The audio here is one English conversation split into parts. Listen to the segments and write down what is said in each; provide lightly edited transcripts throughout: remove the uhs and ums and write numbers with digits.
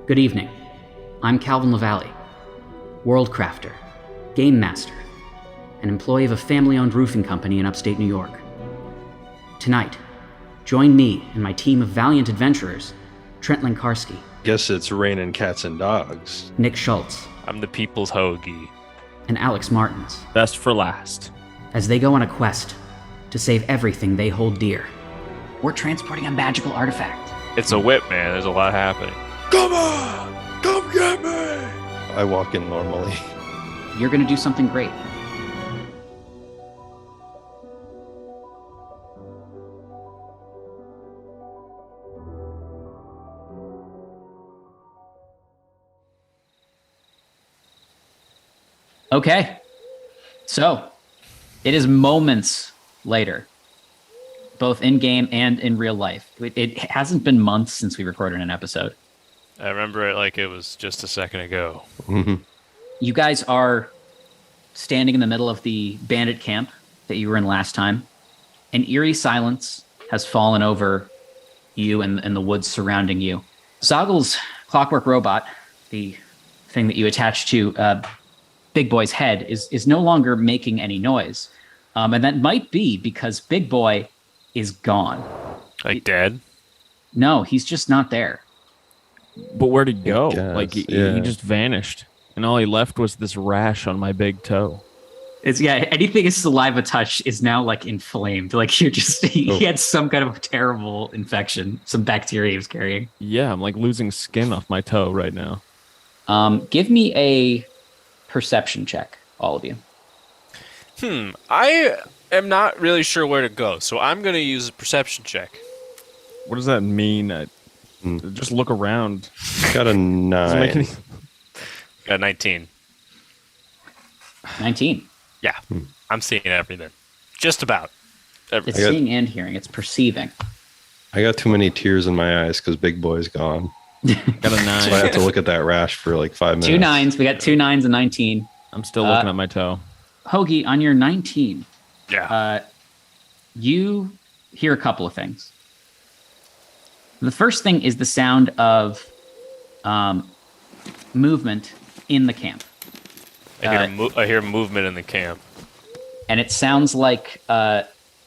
Good evening. I'm Calvin LaValle, world crafter, game master, an employee of a family-owned roofing company in upstate New York. Tonight, join me and my team of valiant adventurers, Trent Linkarski. Guess it's raining cats and dogs. Nick Schultz. I'm the people's hoagie. And Alex Martins. Best for last. As they go on a quest to save everything they hold dear. We're transporting a magical artifact. It's a whip, man. There's a lot happening. Come on! Come get me! I walk in normally. You're gonna do something great. Okay, so it is moments later, both in-game and in real life. It hasn't been months since we recorded an episode. I remember it like it was just a second ago. Mm-hmm. You guys are standing in the middle of the bandit camp that you were in last time. An eerie silence has fallen over you and the woods surrounding you. Zoggle's clockwork robot, the thing that you attached to Big Boy's head, is no longer making any noise. And that might be because Big Boy is gone. Like dead? No, he's just not there. But where'd he go? Guess, He yeah. just vanished. And all he left was this rash on my big toe. Anything his saliva touch is now like inflamed. Like you're just he had some kind of terrible infection, some bacteria he was carrying. Yeah, I'm like losing skin off my toe right now. Give me a perception check, all of you. I am not really sure where to go, so I'm going to use a perception check. What does that mean? Just look around. Got a 9. Got 19. 19. Yeah, I'm seeing everything. Just about. It's Everything. seeing and hearing. It's perceiving. I got too many tears in my eyes because Big Boy's gone. Got a 9. So I have to look at that rash for like 5 minutes. 2 9s. We got 2 9s and 19. I'm still looking at my toe. Hoagie, on your 19, Yeah. you hear a couple of things. The first thing is the sound of movement in the camp. I hear movement in the camp. And it sounds like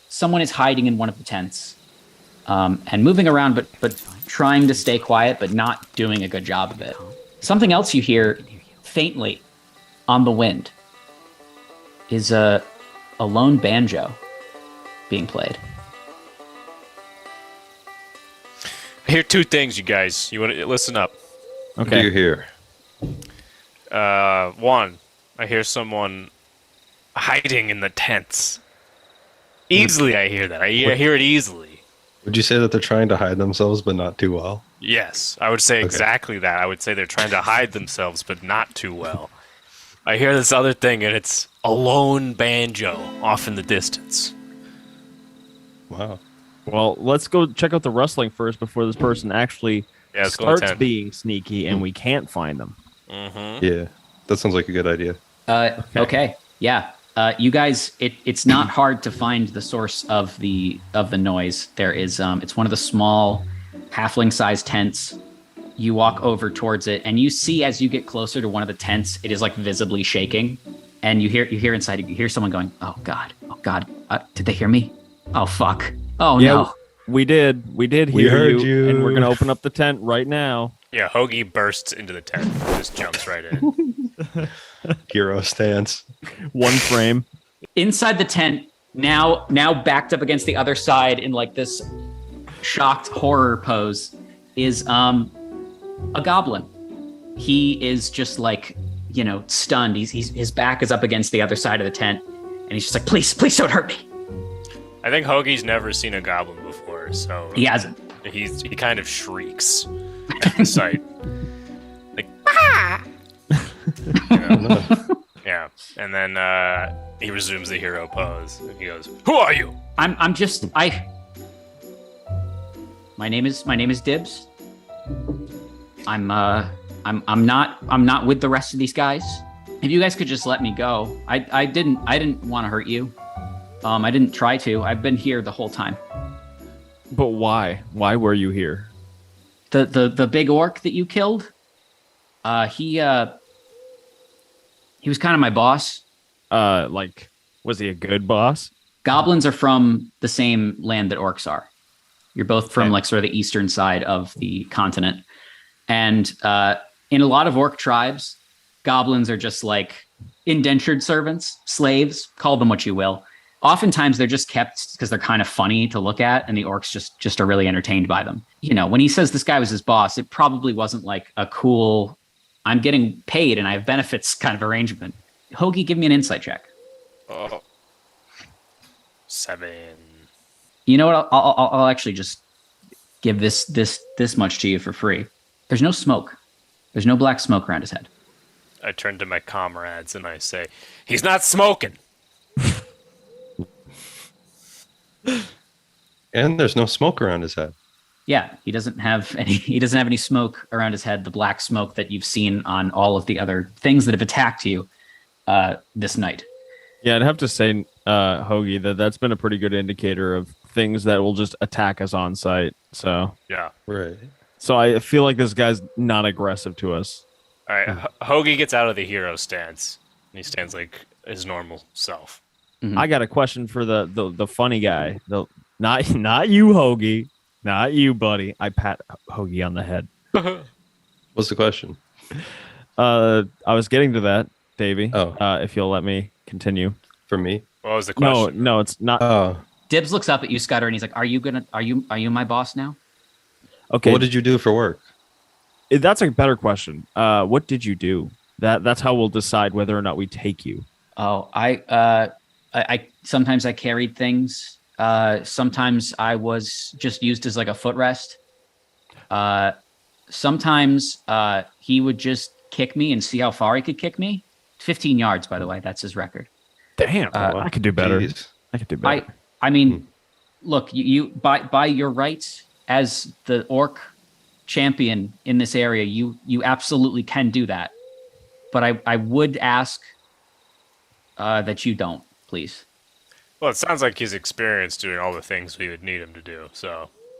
someone is hiding in one of the tents and moving around, but trying to stay quiet, but not doing a good job of it. Something else you hear faintly on the wind is a lone banjo being played. I hear two things, you guys. You want to listen up? What do you hear? One, I hear someone hiding in the tents. Easily, I hear that. I hear it easily. Would you say that they're trying to hide themselves but not too well? Yes, I would say exactly that. I would say they're trying to hide themselves, but not too well. I hear this other thing, and it's a lone banjo off in the distance. Wow. Well, let's go check out the rustling first before this person actually let's go to starts 10. being sneaky and we can't find them. Mm-hmm. Yeah, that sounds like a good idea. Okay. Yeah. You guys, it's not hard to find the source of the noise. There is it's one of the small halfling-sized tents. You walk over towards it, and you see as you get closer to one of the tents, it is like visibly shaking. And you hear inside, you hear someone going, "Oh God, did they hear me? Oh fuck, oh Yeah, no." we did hear heard you, you. and we're gonna open up the tent right now. Yeah, Hoagie bursts into the tent. Just jumps right in. Hero stance. One frame. Inside the tent, now backed up against the other side in like this shocked horror pose, is a goblin. He is just like, stunned. His back is up against the other side of the tent, and he's just like, please don't hurt me. I think Hoagie's never seen a goblin before, so He hasn't. he kind of shrieks at the sight. Like, ah! Yeah. And then he resumes the hero pose. And he goes, "Who are you?" My name is Dibs. I'm not with the rest of these guys. If you guys could just let me go. I didn't want to hurt you. I didn't try to. I've been here the whole time. But why? Why were you here? The big orc that you killed, he was kind of my boss. Like, was he a good boss? Goblins are from the same land that orcs are. You're both from Okay. like sort of the eastern side of the continent. And in a lot of orc tribes, goblins are just like indentured servants, slaves, call them what you will. Oftentimes they're just kept because they're kind of funny to look at, and the orcs just are really entertained by them. You know, when he says this guy was his boss, it probably wasn't like a cool, I'm getting paid and I have benefits kind of arrangement. Hoagie, give me an insight check. Oh. 7. You know what? I'll actually just give this much to you for free. There's no smoke. There's no black smoke around his head. I turn to my comrades and I say, "He's not smoking." And there's no smoke around his head. Yeah, he doesn't have any smoke around his head. The black smoke that you've seen on all of the other things that have attacked you this night. Yeah, I'd have to say, Hoagie, that's been a pretty good indicator of things that will just attack us on site. So Yeah. Right. So I feel like this guy's not aggressive to us. All right. Hoagie gets out of the hero stance. And he stands like his normal self. I got a question for the funny guy. Not you, Hoagie. Not you, buddy. I pat Hoagie on the head. What's the question? I was getting to that, Davey. Oh. If you'll let me continue. For me? What was the question? No, it's not. Oh. Dibs looks up at you, Scudder, and he's like, "Are you my boss now?" Okay. What did you do for work? That's a better question. What did you do? That's how we'll decide whether or not we take you. Oh, I sometimes I carried things. Sometimes I was just used as like a footrest. Sometimes he would just kick me and see how far he could kick me. 15 yards, by the way, that's his record. Damn, I could do better. Jeez. I could do better. I mean, look, you by your rights as the orc champion in this area, you absolutely can do that. But I would ask that you don't, please. Well, it sounds like he's experienced doing all the things we would need him to do.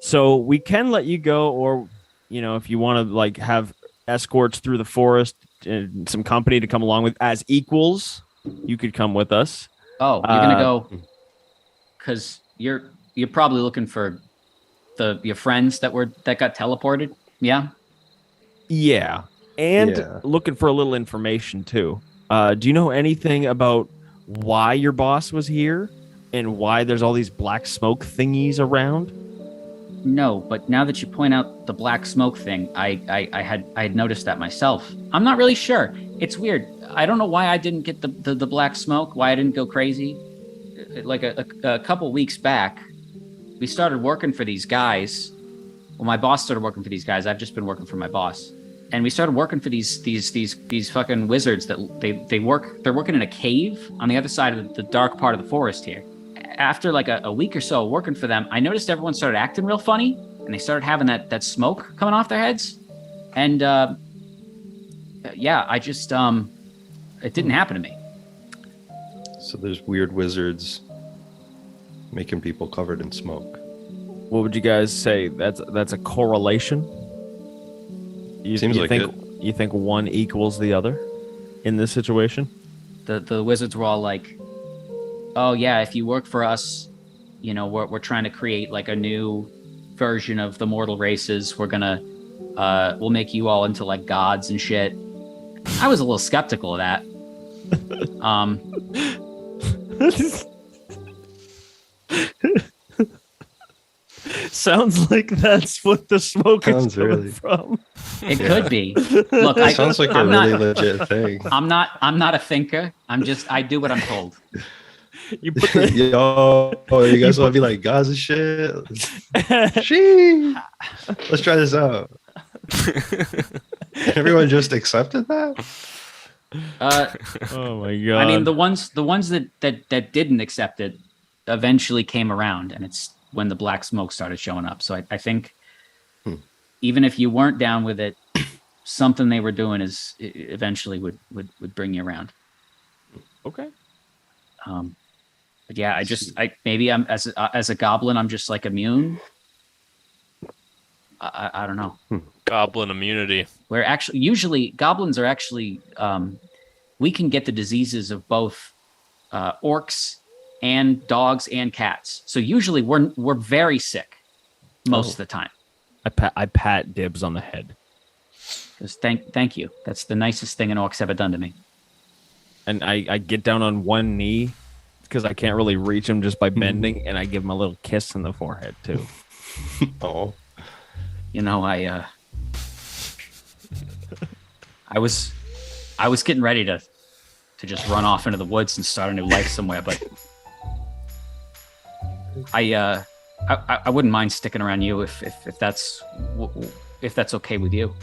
So we can let you go, or if you want to like have escorts through the forest and some company to come along with as equals, you could come with us. Oh, you're gonna go because you're probably looking for your friends that got teleported. Yeah. Yeah, and Yeah. looking for a little information too. Do you know anything about why your boss was here and why there's all these black smoke thingies around? No, but now that you point out the black smoke thing, I had noticed that myself. I'm not really sure. It's weird. I don't know why I didn't get the black smoke. Why I didn't go crazy. Like a couple weeks back, we started working for these guys. Well, my boss started working for these guys. I've just been working for my boss, and we started working for these fucking wizards that they're working in a cave on the other side of the dark part of the forest here. After like a week or so working for them, I noticed everyone started acting real funny, and they started having that smoke coming off their heads. And yeah, I just it didn't happen to me. So there's weird wizards making people covered in smoke. What would you guys say? That's a correlation. Seems like it. You think one equals the other in this situation? The wizards were all like, "Oh yeah, if you work for us, we're trying to create like a new version of the mortal races. We'll make you all into like gods and shit." I was a little skeptical of that. Sounds like that's what the smoke is Sounds coming really- from. It could be. Look, Sounds like a I'm really not, legit thing. I'm not a thinker. I do what I'm told. You put the, Yo, you guys want to be like gods and shit? Shee. Let's try this out. Everyone just accepted that? oh my god! I mean, the ones that didn't accept it eventually came around, and it's when the black smoke started showing up. So I think even if you weren't down with it, something they were doing is eventually would bring you around. Okay. But yeah, maybe I'm as a goblin, I'm just like immune. I don't know. Goblin immunity. Where actually, usually goblins are actually we can get the diseases of both orcs and dogs and cats. So usually we're very sick most of the time. I pat Dibs on the head. Just thank you. That's the nicest thing an orc's ever done to me. And I get down on one knee because I can't really reach him just by bending, and I give him a little kiss in the forehead too. Oh, You know, I was getting ready to just run off into the woods and start a new life somewhere, but I wouldn't mind sticking around you if that's okay with you.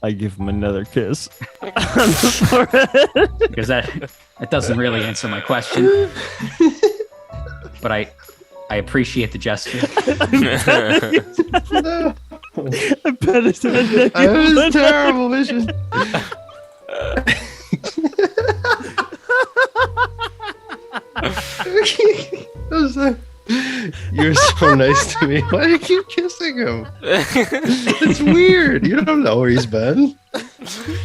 I give him another kiss on the forehead. Because that doesn't really answer my question. But I appreciate the gesture. no. I bet it's in the neck. That was terrible, Vision. You're so nice to me. Why do you keep kissing him? It's weird. You don't know where he's been.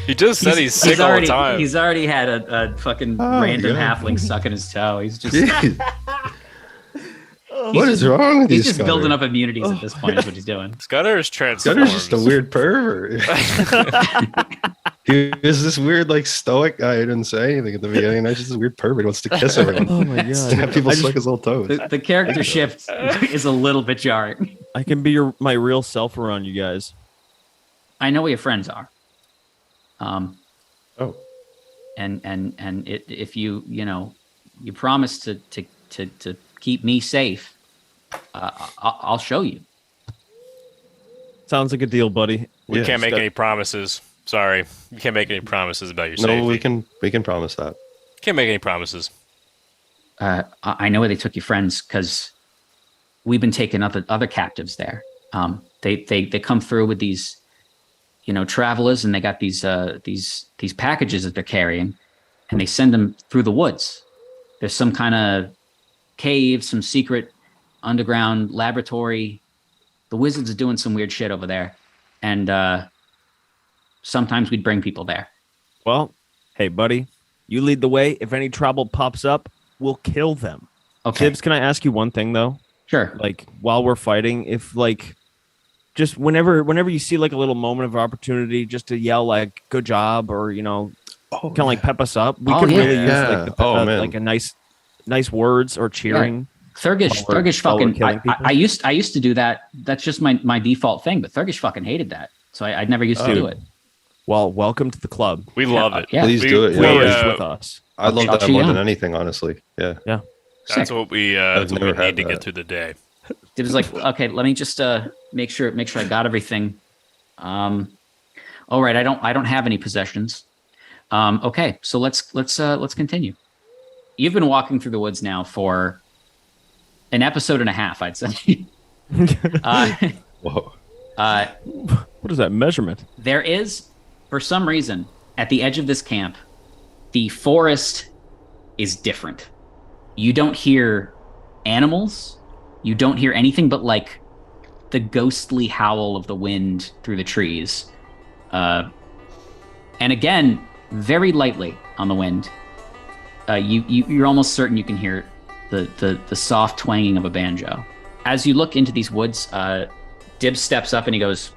He just said he's sick all the time. He's already had a fucking random halfling sucking his toe. He's just What is wrong with you, he's just Scudder? building up immunities at this point. Is what he's doing. Scudder is transformed. Scudder's just a weird pervert. He was this weird, like, stoic guy who didn't say anything at the beginning. Now he's just this weird pervert who wants to kiss everyone. Oh my god! Have people suck his little toes. The character shift is a little bit jarring. I can be my real self around you guys. I know where your friends are. Oh. And if you promise to keep me safe, I'll show you. Sounds like a deal, buddy. We can't make any promises. Sorry, we can't make any promises about your safety. No, we can promise that. Can't make any promises. I know where they took your friends because we've been taking other captives there. They come through with these, travelers, and they got these packages that they're carrying, and they send them through the woods. There's some kind of cave, some secret underground laboratory. The wizards are doing some weird shit over there, and sometimes we'd bring people there. Well, hey, buddy, you lead the way. If any trouble pops up, we'll kill them. Okay. Tibbs, can I ask you one thing though? Sure. Like while we're fighting, if just whenever you see like a little moment of opportunity, just to yell like "good job" or kind of like pep us up, we could really use like like a nice words or cheering. Thurgish fucking. I used to do that. That's just my default thing. But Thurgish fucking hated that, so I never used to do it. Well, welcome to the club. We love it. Yeah. Please do it. Flourish with us. I love that more than anything, honestly. Yeah. Yeah. That's what we need to get through the day. It was like, okay, let me just make sure I got everything. All right, I don't have any possessions. Okay, so let's continue. You've been walking through the woods now for an episode and a half, I'd say. Whoa. What is that measurement? There is, for some reason, at the edge of this camp, the forest is different. You don't hear animals. You don't hear anything but like the ghostly howl of the wind through the trees. And again, very lightly on the wind. You're almost certain you can hear the soft twanging of a banjo. As you look into these woods, Dibs steps up and he goes,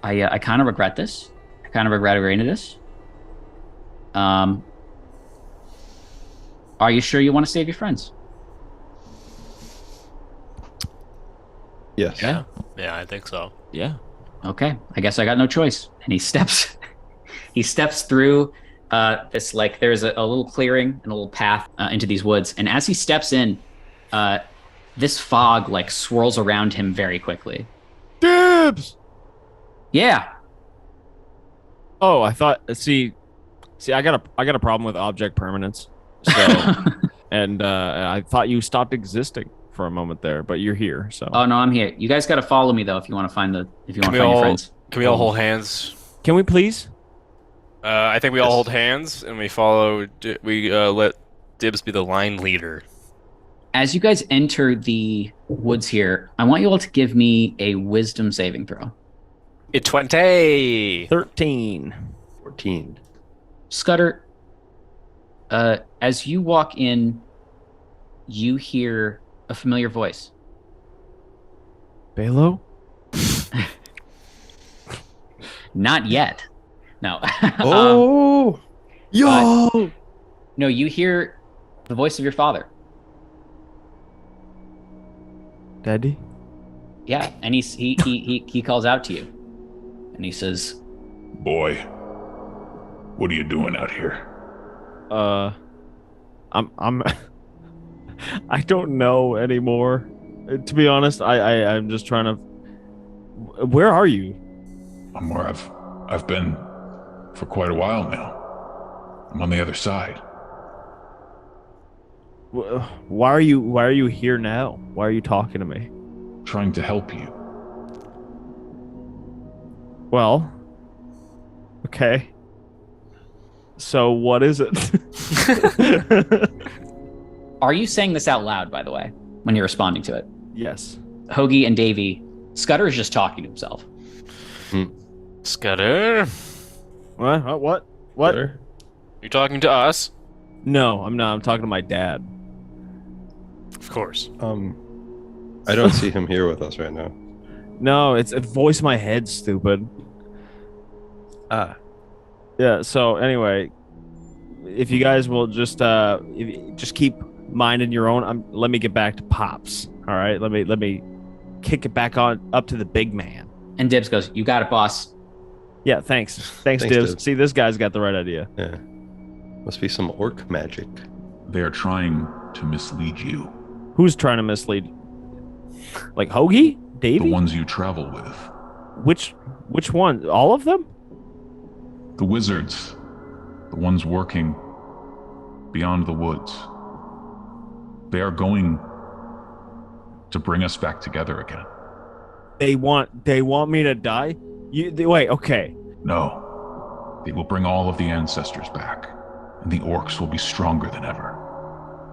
I kind of regret this. I kind of regret agreeing to this. Are you sure you want to save your friends? Yes. Yeah, I think so. Yeah. Okay, I guess I got no choice. And he steps through this, like, there's a little clearing and a little path into these woods. And as he steps in, this fog like swirls around him very quickly. Dibs! Yeah. Oh, I thought. See, I got a problem with object permanence. So, and I thought you stopped existing for a moment there, but you're here. So. Oh no, I'm here. You guys got to follow me though if you want to find your friends. Can we all hold hands? Can we please? I think we all hold hands and we follow. We let Dibs be the line leader. As you guys enter the woods here, I want you all to give me a wisdom saving throw. It's 20. 13. 14. Scudder, as you walk in, you hear a familiar voice. Balo? Not yet. No. Oh, Yo! No, you hear the voice of your father. Daddy? Yeah, and he calls out to you, and he says, Boy, what are you doing out here? I'm I don't know anymore. To be honest, I'm just trying to. Where are you? I'm where I've been for quite a while now. I'm on the other side. Why are you here now? Why are you talking to me? Trying to help you. Well, okay. So what is it? Are you saying this out loud, by the way, when you're responding to it? Yes. Hoagie and Davey, Scudder is just talking to himself. Scudder, What? better. you talking to us? No, I'm not. I'm talking to my dad. Of course. I don't see him here with us right now. No, it's a voice in my head, stupid. Ah, Yeah, so anyway, if you guys will just keep minding your own, let me get back to Pops. All right? Let me kick it back on up to the big man. And Dibs goes, "You got it, boss." Yeah, thanks. Thanks, Thanks, Dibs. Dibs. See, this guy's got the right idea. yeah. Must be some orc magic. They are trying to mislead you. Who's trying to mislead? Like Hoagie? The Davey? ones you travel with. Which one? All of them? The wizards. The ones working beyond the woods. They are going to bring us back together again. They want me to die? Wait, okay. No. They will bring all of the ancestors back, and the orcs will be stronger than ever.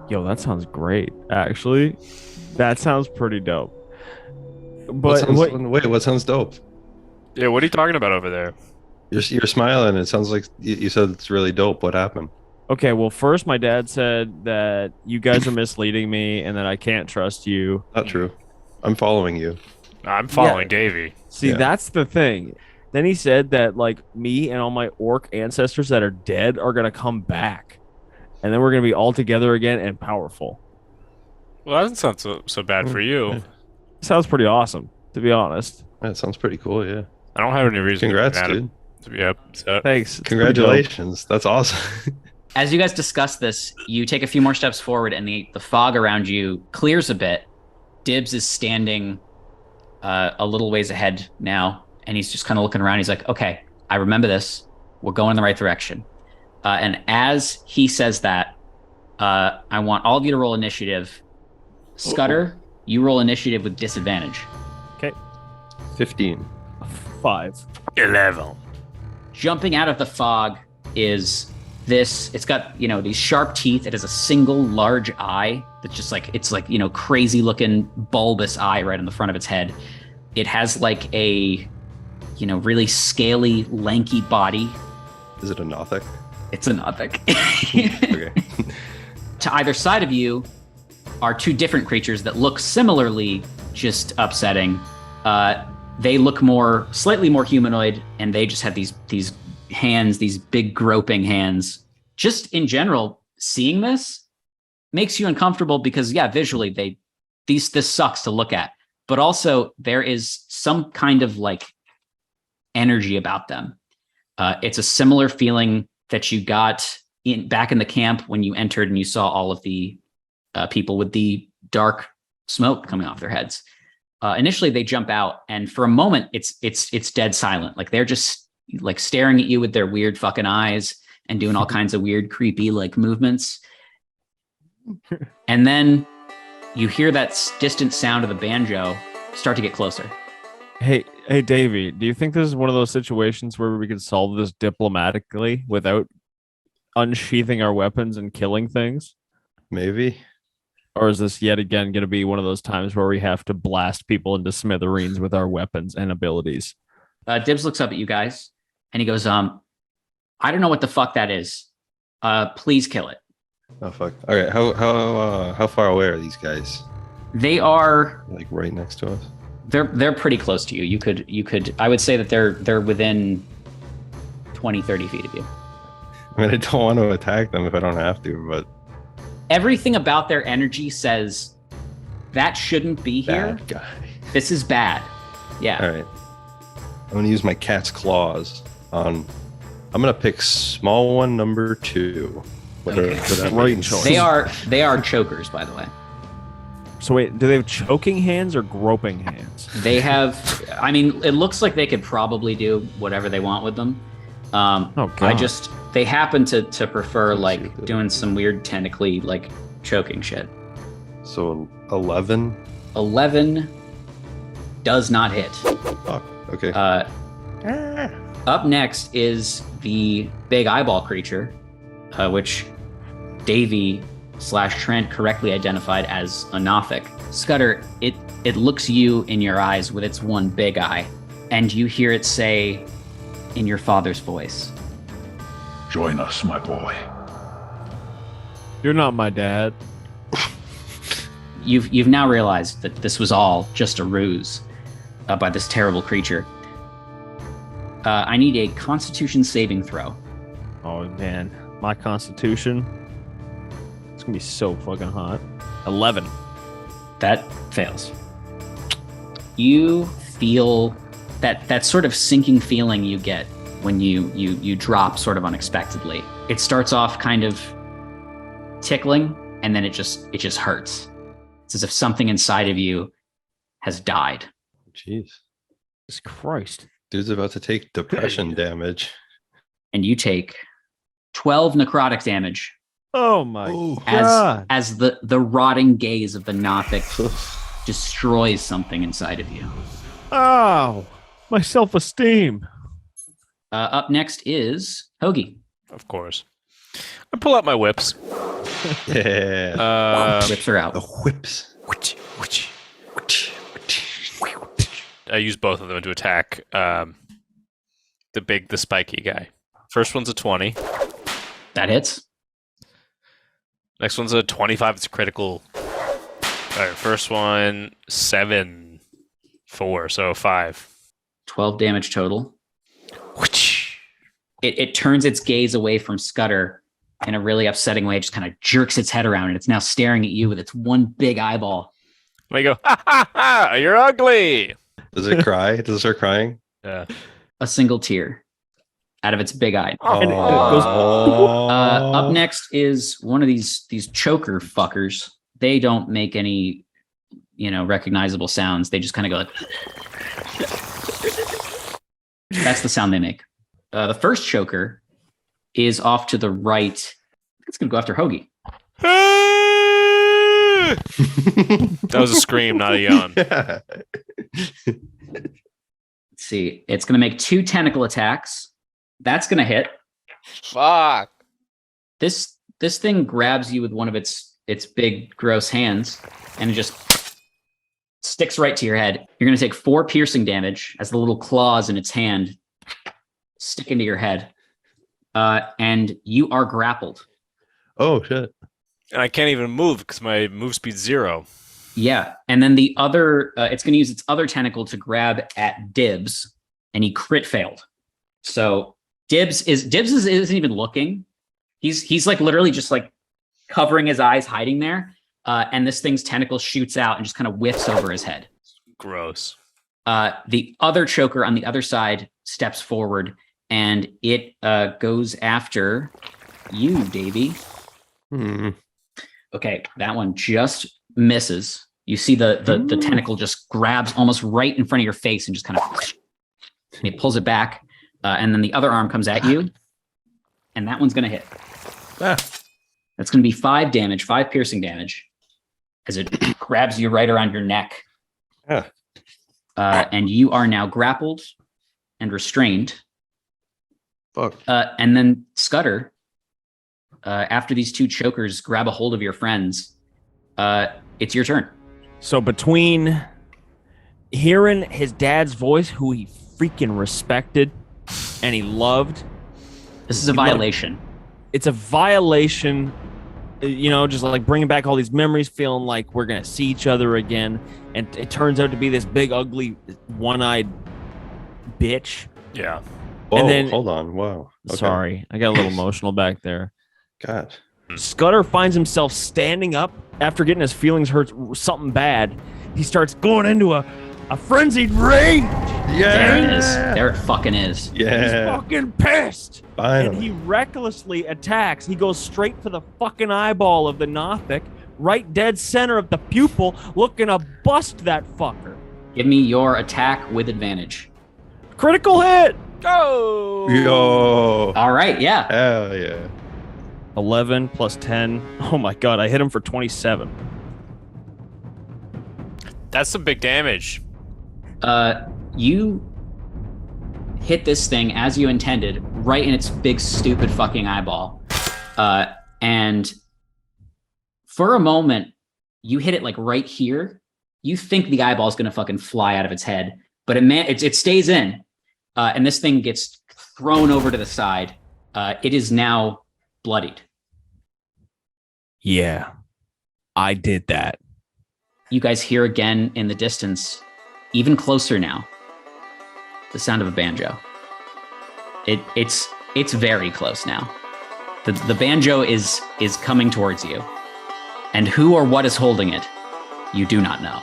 Yo, that sounds great, actually. That sounds pretty dope. What But sounds, what sounds dope? Yeah, what are you talking about over there? You're smiling. It sounds like you said it's really dope. What happened? okay, well, first my dad said that you guys are misleading me and that I can't trust you. Not true. I'm following you. I'm following Davey. See, Yeah. that's the thing. Then he said that like me and all my orc ancestors that are dead are gonna come back, and then we're gonna be all together again and powerful. Well, that doesn't sound so bad for you. Sounds pretty awesome, to be honest. That sounds pretty cool. Yeah. I don't have any reason Congrats, to be mad dude. to be upset. Thanks. It's pretty dope. Congratulations. That's awesome. As you guys discuss this, you take a few more steps forward, and the fog around you clears a bit. Dibs is standing a little ways ahead now, and he's just kind of looking around. He's like, "Okay, I remember this. We're going in the right direction." And as he says that, I want all of you to roll initiative. Scudder, you roll initiative with disadvantage. 15. 5. 11. Jumping out of the fog is this. It's got, these sharp teeth. It has a single large eye that's just like, it's like, crazy looking bulbous eye right in the front of its head. It has like a, really scaly, lanky body. Is it a Nothic? It's a Nothic. Okay. To either side of you are two different creatures that look similarly just upsetting. They look slightly more humanoid, and they just have these hands, these big groping hands. Just in general, seeing this makes you uncomfortable because, yeah, visually this sucks to look at. But also there is some kind of like energy about them. It's a similar feeling that you got back in the camp when you entered and you saw all of the people with the dark smoke coming off their heads. Initially, they jump out, and for a moment, it's dead silent. Like they're just like staring at you with their weird fucking eyes and doing all kinds of weird, creepy like movements. And then you hear that distant sound of the banjo start to get closer. Hey, Davey, do you think this is one of those situations where we could solve this diplomatically without unsheathing our weapons and killing things? Maybe. Or is this yet again going to be one of those times where we have to blast people into smithereens with our weapons and abilities? Dibs looks up at you guys and he goes, I don't know what the fuck that is. Please kill it. Oh fuck. All right. How far away are these guys? They are Like right next to us. they're pretty close to you. You could I would say that they're within 20, 30 feet of you. I mean, I don't want to attack them if I don't have to, but Everything about their energy says that shouldn't be here. bad guy. This is bad. Yeah. All right. I'm gonna use my cat's claws on. I'm gonna pick small one number 2. Great choice. They are chokers, by the way. So wait, do they have choking hands or groping hands? They have. I mean, it looks like they could probably do whatever they want with them. Oh god. They happen to prefer like doing some weird tentacly like choking shit. So 11. 11 does not hit. Fuck. Okay. Up next is the big eyeball creature, which Davey / Trent correctly identified as a Nothic. Scudder, it looks you in your eyes with its one big eye, and you hear it say in your father's voice, Join us, my boy. You're not my dad. You've now realized that this was all just a ruse by this terrible creature. I need a Constitution saving throw. Oh man, my constitution. It's gonna be so fucking hot. 11. That fails. You feel that sort of sinking feeling you get when you drop sort of unexpectedly. It starts off kind of tickling, and then it just hurts. It's as if something inside of you has died. Jeez. Jesus Christ. Dude's about to take depression damage. And you take 12 necrotic damage Oh my as god. as the rotting gaze of the Nothic destroys something inside of you. Oh, my self-esteem. Up next is Hoagie. Of course. I pull out my whips. Yeah. Whips are out. The whips. I use both of them to attack the spiky guy. First one's a 20. That hits. Next one's a 25. It's critical. All right, first one, 7, 4, so 5. 12 damage total. It turns its gaze away from Scudder in a really upsetting way. It just kind of jerks its head around, and it's now staring at you with its one big eyeball. And I go, ha ha ha, you're ugly. Does it cry? Does it start crying? Yeah. A single tear out of its big eye. And it goes, Up next is one of these choker fuckers. They don't make any, recognizable sounds. They just kind of go like, that's the sound they make. The first choker is off to the right. It's going to go after Hoagie. That was a scream, not a yawn. Yeah. Let's see. It's going to make 2 tentacle attacks. That's going to hit. Fuck. This thing grabs you with one of its big, gross hands, and it just sticks right to your head. You're going to take 4 piercing damage as the little claws in its hand stick into your head. And you are grappled. Oh shit. And I can't even move because my move speed's 0. Yeah. And then the other, it's going to use its other tentacle to grab at Dibs, and he crit failed. So Dibs isn't even looking. He's like literally just like covering his eyes, hiding there. And this thing's tentacle shoots out and just kind of whiffs over his head. Gross. The other choker on the other side steps forward, and it goes after you, Davey. Okay, that one just misses. You see the tentacle just grabs almost right in front of your face and just kind of it pulls it back, and then the other arm comes at you, and that one's going to hit. That's going to be 5 damage, 5 piercing damage, as it grabs you right around your neck. And you are now grappled and restrained. Fuck. And then Scudder, after these 2 chokers grab a hold of your friends, It's your turn. So between hearing his dad's voice, who he freaking respected and he loved, This is a violation. It's a violation, just like bringing back all these memories, feeling like we're going to see each other again. And it turns out to be this big, ugly, one-eyed bitch. Yeah. Whoa, and then, hold on. Whoa. Okay. Sorry, I got a little emotional back there. God. Scudder finds himself standing up after getting his feelings hurt something bad. He starts going into a frenzied rage. Yeah. There it is. There it fucking is. Yeah. He's fucking pissed. Finally. And he recklessly attacks. He goes straight for the fucking eyeball of the Nothic, right dead center of the pupil, looking to bust that fucker. Give me your attack with advantage. Critical hit. Go! Yo. All right, yeah. Hell yeah. 11 plus 10. Oh my god, I hit him for 27. That's some big damage. You hit this thing as you intended, right in its big, stupid fucking eyeball. And for a moment, you hit it like right here. You think the eyeball's gonna fucking fly out of its head, but it stays in. And this thing gets thrown over to the side. It is now bloodied. Yeah, I did that. You guys hear again in the distance, even closer now, the sound of a banjo. It's very close now. The banjo is coming towards you, and who or what is holding it, you do not know.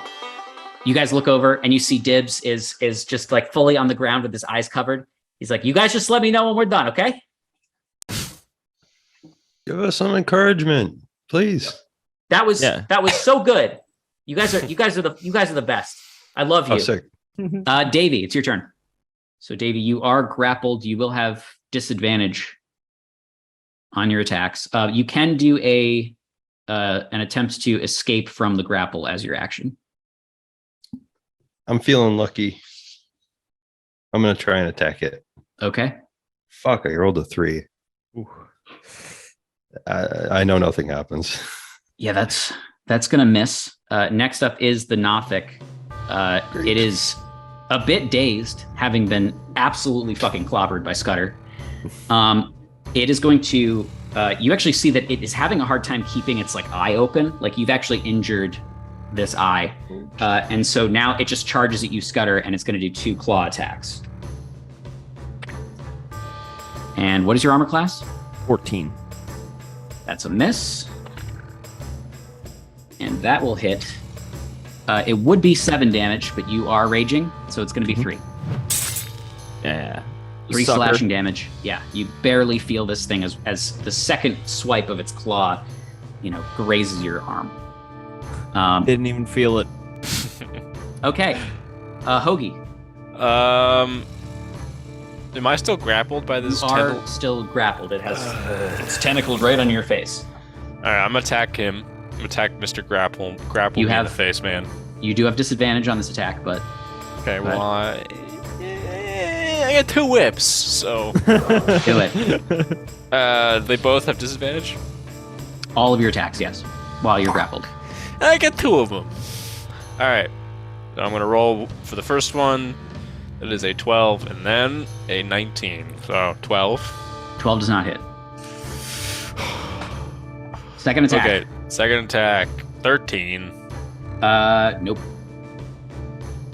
You guys look over and you see Dibs is just like fully on the ground with his eyes covered. He's like, "You guys just let me know when we're done, okay?" Give us some encouragement, please. That was so good. You guys are the best. I love you. Oh, sick. Davey, it's your turn. So Davey, you are grappled. You will have disadvantage on your attacks. You can do an attempt to escape from the grapple as your action. I'm feeling lucky. I'm gonna try and attack it. Okay. Fuck! I rolled a 3. Ooh. I know nothing happens. Yeah, that's gonna miss. Next up is the Nothic. It is a bit dazed, having been absolutely fucking clobbered by Scudder. It is going to. You actually see that it is having a hard time keeping its like eye open. Like you've actually injured this eye, and so now it just charges at you, Scudder, and it's going to do 2 claw attacks. And what is your armor class? 14. That's a miss. And that will hit. It would be 7 damage, but you are raging, so it's going to be 3. Yeah. 3 Sucker. slashing damage. Yeah, you barely feel this thing as the second swipe of its claw, grazes your arm. Didn't even feel it. Okay. Hoagie. Am I still grappled by this You are tentacle? still grappled. It has it's tentacled right on your face. All right, I'm gonna attack him. I'm gonna attack Mr. Grapple me in the face, man. You do have disadvantage on this attack, but Okay, well, I got 2 whips, so do it. they both have disadvantage. All of your attacks, yes, while you're grappled. I get 2 of them. All right, so I'm gonna roll for the first one. That is a 12, and then a 19. So 12. 12 does not hit. Second attack. Okay, second attack. 13. Nope.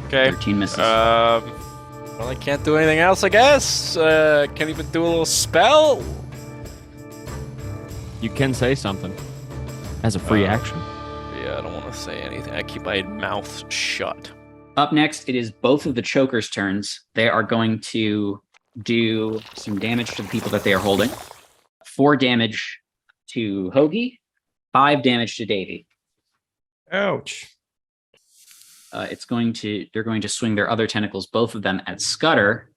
Okay. 13 misses. Well, I can't do anything else, I guess. Can't even do a little spell. You can say something as a free action. Yeah, I don't want to say anything. I keep my mouth shut. Up next, it is both of the chokers' turns. They are going to do some damage to the people that they are holding. 4 damage to Hoagie, 5 damage to Davey. Ouch. They're going to swing their other tentacles, both of them at Scudder.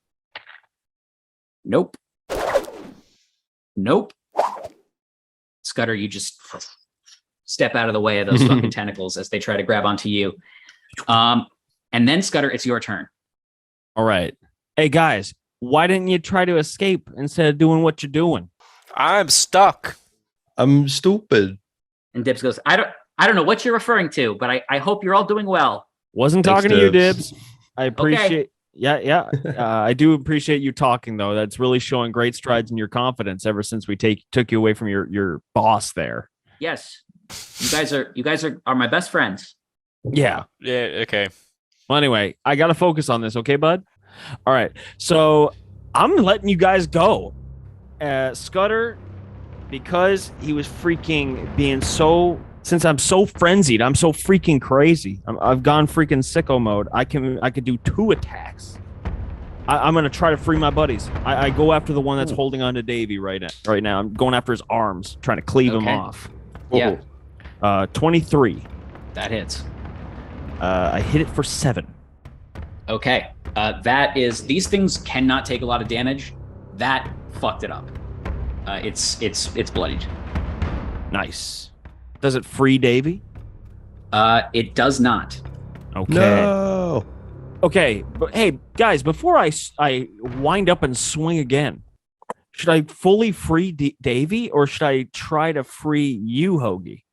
Nope. Nope. Scudder, you just step out of the way of those fucking tentacles as they try to grab onto you. And then Scudder, it's your turn. All right. Hey guys, why didn't you try to escape instead of doing what you're doing? I'm stuck. I'm stupid. And Dibs goes, I I don't know what you're referring to, but I hope you're all doing well. Wasn't Thanks, talking to you, Dibs. Dibs. I appreciate. Yeah. I do appreciate you talking though. That's really showing great strides in your confidence ever since we took you away from your boss there. Yes, you guys are my best friends. Yeah. Yeah. Okay. Well, anyway, I got to focus on this, okay, bud? All right. So I'm letting you guys go. Scudder, because he was freaking being so. Since I'm so frenzied, I'm so freaking crazy. I've gone freaking sicko mode. I could do 2 attacks. I'm gonna try to free my buddies. I go after the one that's holding on to Davey right now. I'm going after his arms, trying to cleave him off. Yeah. 23. That hits. I hit it for 7. Okay. That is. These things cannot take a lot of damage. That fucked it up. It's bloodied. Nice. Does it free Davey? It does not. Okay. No. Okay, but hey, guys, before I wind up and swing again, should I fully free Davey or should I try to free you, Hoagie?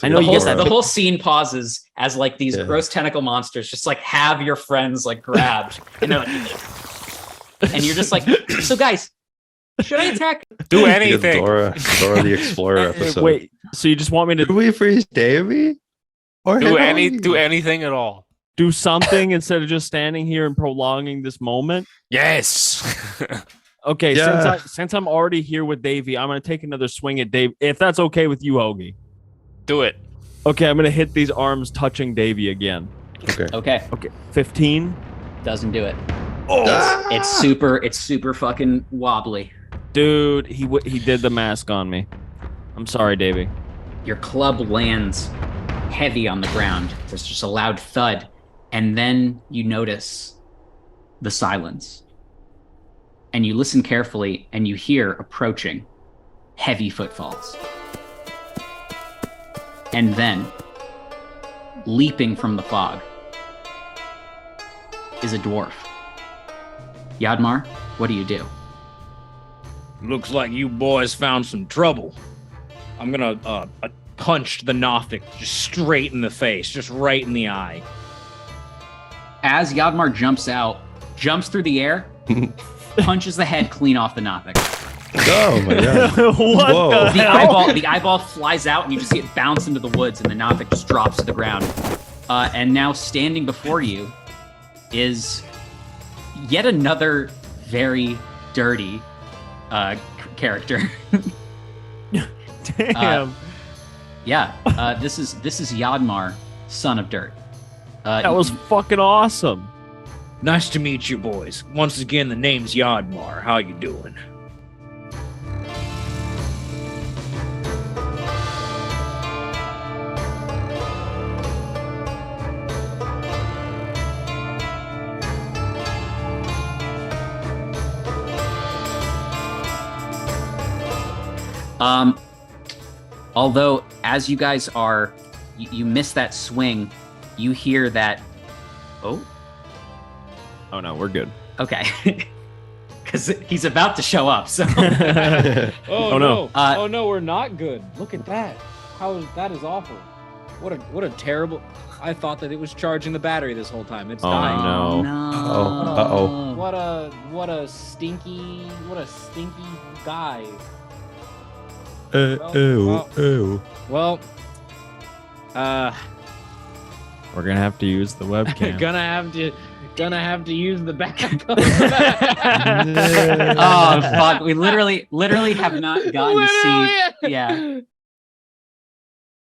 I know the whole scene pauses as like these gross tentacle monsters just like have your friends like grabbed, and they're like, and you're just like, so guys, should I attack? Do anything. Dora the Explorer episode. Wait, so you just want me to Do we freeze Davey? Or Do Henry? anything at all. do something instead of just standing here and prolonging this moment? Yes. Okay, Yeah. since I'm already here with Davey, I'm gonna take another swing at Dave. If that's okay with you, Hoagie. Do it. Okay, I'm gonna hit these arms touching Davey again. Okay. Okay, 15. doesn't do it. Oh. It's super fucking wobbly. Dude, he did the mask on me. I'm sorry, Davey. Your club lands heavy on the ground. There's just a loud thud, and then you notice the silence. And you listen carefully, and you hear approaching heavy footfalls. And then, leaping from the fog, is a dwarf. Yadmar, what do you do? Looks like you boys found some trouble. I'm gonna punch the Nothic just straight in the face, just right in the eye. As Yadmar jumps through the air, punches the head clean off the Nothic. Oh my god. What Whoa. The eyeball flies out, and you just see it bounce into the woods, and the Nothic just drops to the ground. And now standing before you is yet another very dirty character. Damn. This is Yadmar, son of dirt. That was fucking awesome. Nice to meet you boys. Once again, the name's Yadmar. How you doing? Although as you guys are, you miss that swing, you hear that. Oh no, we're good. okay. Because he's about to show up. So Oh, no. Oh no, we're not good. Look at that. That is awful. What a terrible. I thought that it was charging the battery this whole time. It's dying. no. Oh, uh-oh. What a stinky guy. Well, We're gonna have to use the webcam. gonna have to use the backup. Oh fuck! We literally have not gotten to see. Yeah.